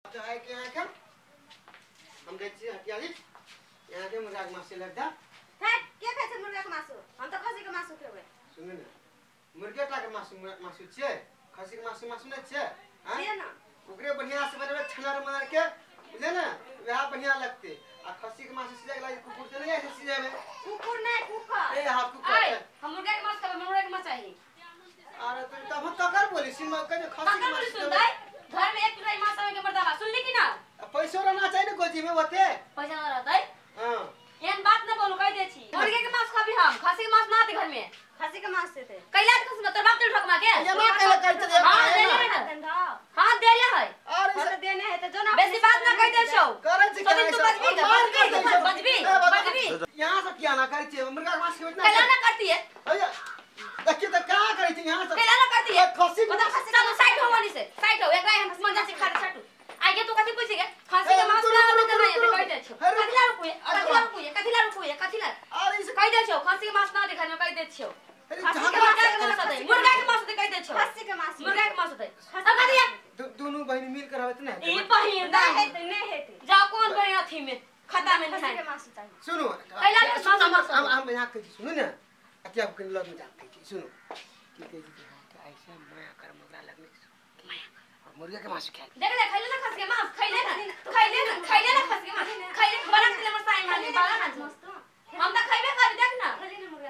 तो है कि यहाँ का हम देखते हैं हटिया जी यहाँ के मुर्गा के मांस लगता है क्या खाए मुर्गा के मांस हम तो खसी के मांस खेबे सुन ना मुर्गा टा के मांस छे खसी के मांस नहीं छे है ना ओकरे बढ़िया से बनवे छनार मार के बुझले ना वह बढ़िया लगते आ खसी के मांस सीधे गला कुकुर से नहीं ऐसे सीधे में कुकुर नहीं कुकर ए हां कुकुर हम मुर्गा के मांस खाबे मुर्गा के मांस चाहिए अरे तो तब ककर बोली सिनेमा के खसी के मांस सुन दे घर में एक टुकड़ा मांस आवे के मर्दाबा सुन ली कि ना पैसा रहना चाहिए गोजी में होते पैसा ना रहतै हां एहन बात न बोलू कह दे छी मुर्गे के मांस खाबी हम खसी के मांस ना आते घर में खसी के मांस से थे कैला के सुन तोर बाप दिल ठकमा के ये मां कहले कर दे हां देले है ना हां देले है और तो देने है तो जो ना बेसी बात ना कह दे छौ करे छी तो तू बजबी यहां से क्या ना करे छी मुर्गा के मांस के इतना कैला ना करती है भैया देखिए तो क्या करे छी यहां से कैला ना करती है खसी मतलब खसी चलो साइड हो वाली से साइड हो एकरा हम समझ जा खा छटू आगे तू कथि पूछे के खसी के मांस ना आवे त नहीं कह दे छौ कथिला रुकुए अरे इसे कह दे छौ खसी के मांस ना देखा में कह दे छौ मुर्गा के मांस दे कह दे छौ खसी के मांस मुर्गा के मांस दे अब दिया दोनों बहन मिल कर आवत ना ई बहिन नहीं है नहीं है जाओ कौन बहिन अथी में खाता में खसी खाए के मांस चाहिए सुनो कैला के मांस हम यहां कह सुनो ना अति आप के लग में जा कह सुनो ठीक है जी ऐसे माया कर मुर्गा लगने माया मुर्गा के मांस खा देख ले खैले ना खस के मांस खैले ना खस के मांस खैले बड़ा के मर साई माने बाला ना मस्त हम त खैबे कर देख ना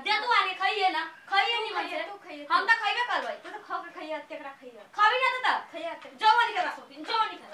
दे तू आगे खइए ना खइए नहीं मन से हम त खैबे करबै तो खा के खइया तेकरा खइया खाबी ना त खइया जवानी के रसो जवानी के